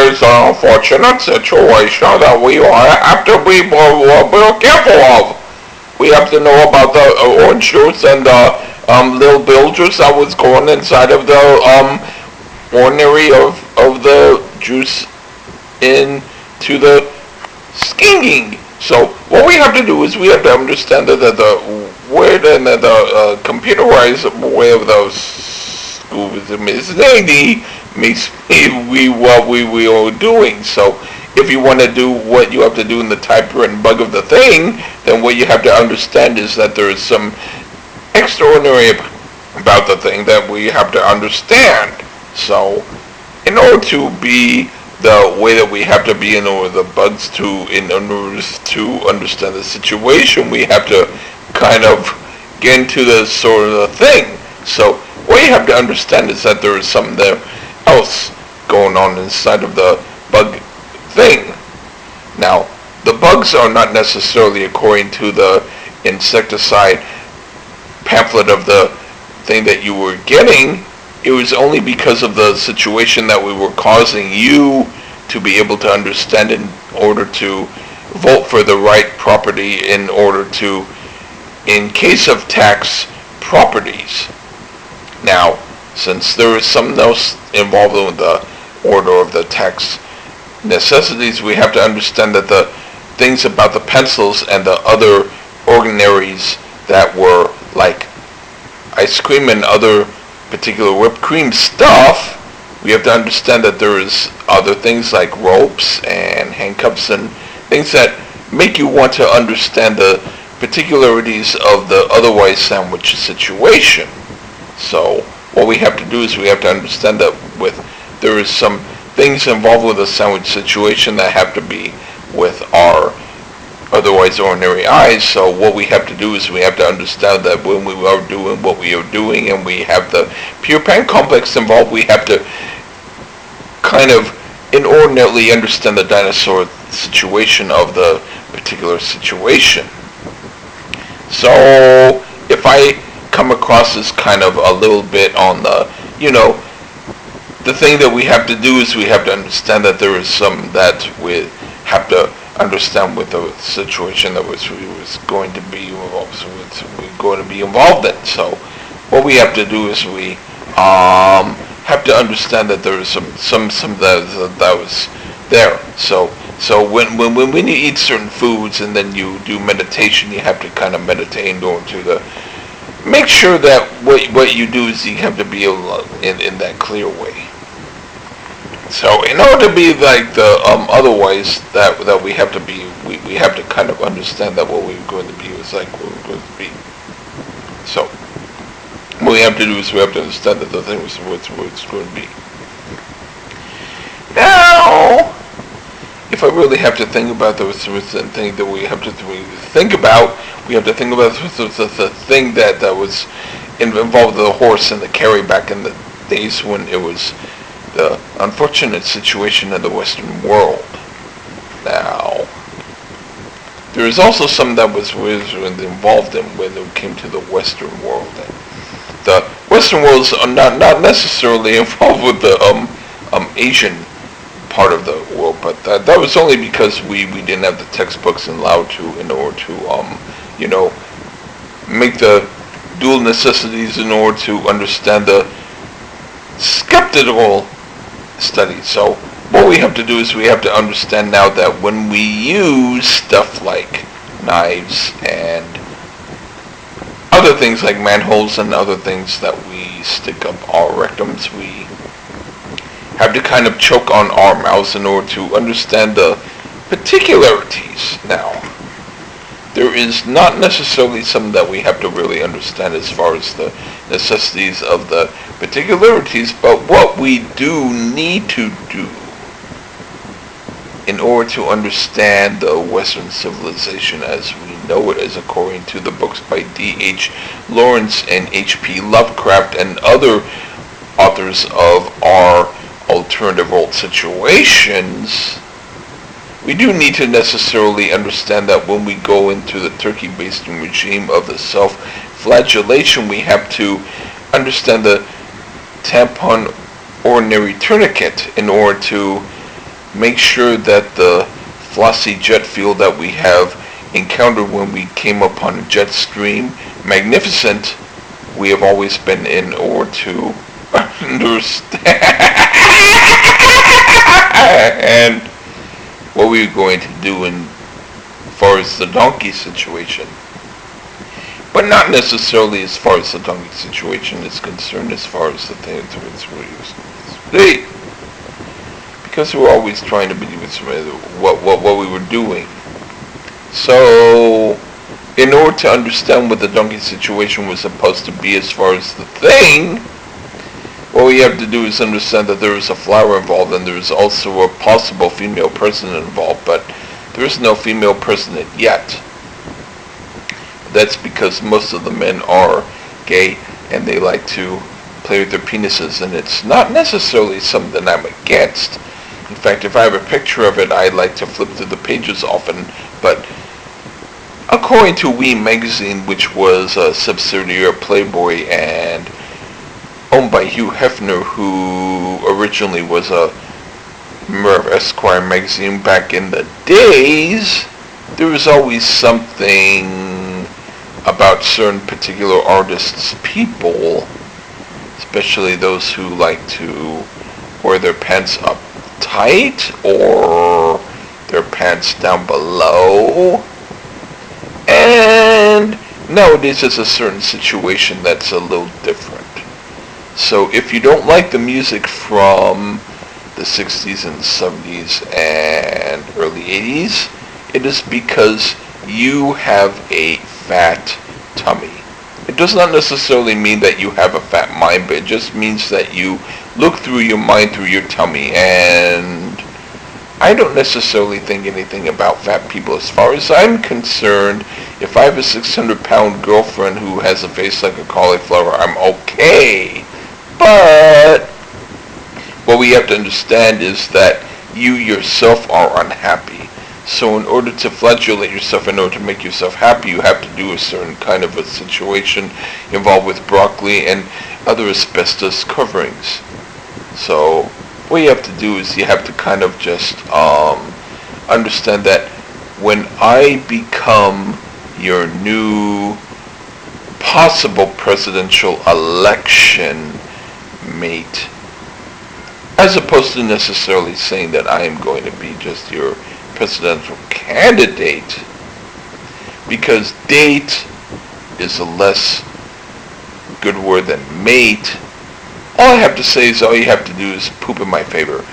is an unfortunate situation that we have to be more careful of. We have to know about the orange juice and the little bill juice that was going inside of the ordinary of the juice into the skinking. So what we have to do is we have to understand that the word and the computerized way of those schools is makes what we are doing. So if you want to do what you have to do in the typewritten bug of the thing, then what you have to understand is that there is some extraordinary about the thing that we have to understand. So in order to be the way that we have to be in order the bugs in order to understand the situation, we have to kind of get into the sort of the thing. So what you have to understand is that there is something else going on inside of the bug thing. Now, the bugs are not necessarily according to the insecticide pamphlet of the thing that you were getting. It was only because of the situation that we were causing you to be able to understand in order to vote for the right property in order to, in case of tax properties. Now, since there is something else involved in the order of the tax necessities, we have to understand that the things about the pencils and the other ordinaries that were like ice cream and other particular whipped cream stuff, we have to understand that there is other things like ropes and handcuffs and things that make you want to understand the particularities of the otherwise sandwich situation. So what we have to do is we have to understand that there is some things involved with a sandwich situation that have to be with our otherwise ordinary eyes. So what we have to do is we have to understand that when we are doing what we are doing and we have the pure pan complex involved, we have to kind of inordinately understand the dinosaur situation of the particular situation. So if I come across as kind of a little bit on the, the thing that we have to do is we have to understand that there is some that we have to understand with the situation that we was going to be involved, so we're going to be involved in. So what we have to do is we have to understand that there is some that was there. So when you eat certain foods and then you do meditation, you have to kind of meditate in order to make sure that what you do is you have to be in that clear way. So in order to be like the otherwise that we have to be, we have to kind of understand that what we're going to be is like what we're going to be. So what we have to do is we have to understand that the thing is what it's going to be. Now, if I really have to think about the thing that we have to think about, we have to think about the thing that was involved with the horse and the carry back in the days when it was the unfortunate situation in the Western world. Now, there is also some that was involved in when it came to the Western world. And the Western world is not necessarily involved with the Asian part of the world, but that was only because we didn't have the textbooks in order to make the dual necessities in order to understand the skeptical study. So what we have to do is we have to understand now that when we use stuff like knives and other things like manholes and other things that we stick up our rectums, we have to kind of choke on our mouths in order to understand the particularities. Now, there is not necessarily something that we have to really understand as far as the necessities of the particularities, but what we do need to do in order to understand the Western civilization as we know it, as according to the books by D.H. Lawrence and H.P. Lovecraft and other authors of our alternative world situations, we do need to necessarily understand that when we go into the turkey-basting regime of the self-flagellation, we have to understand the tampon ordinary tourniquet in order to make sure that the flossy jet fuel that we have encountered when we came upon a jet stream, magnificent, we have always been in order to understand and what we were going to do in far as the donkey situation. But not necessarily as far as the donkey situation is concerned, as far as the things we're used to. Because we're always trying to believe what we were doing. So, in order to understand what the donkey situation was supposed to be as far as the thing, what we have to do is understand that there is a flower involved and there is also a possible female president involved, but there is no female president yet. That's because most of the men are gay and they like to play with their penises, and it's not necessarily something I'm against. In fact, if I have a picture of it, I like to flip through the pages often, but according to We magazine, which was a subsidiary of Playboy and owned by Hugh Hefner, who originally was a member of Esquire magazine back in the days, there was always something about certain particular artists' people, especially those who like to wear their pants up tight or their pants down below. And nowadays it's a certain situation that's a little different. So if you don't like the music from the 60s and 70s and early 80s, it is because you have a fat tummy. It does not necessarily mean that you have a fat mind, but it just means that you look through your mind through your tummy. And I don't necessarily think anything about fat people. As far as I'm concerned, if I have a 600-pound girlfriend who has a face like a cauliflower, I'm okay. But what we have to understand is that you yourself are unhappy. So in order to flagellate yourself, in order to make yourself happy, you have to do a certain kind of a situation involved with broccoli and other asbestos coverings. So what you have to do is you have to kind of just understand that when I become your new possible presidential election mate, as opposed to necessarily saying that I am going to be just your presidential candidate, because date is a less good word than mate. All I have to say is all you have to do is poop in my favor.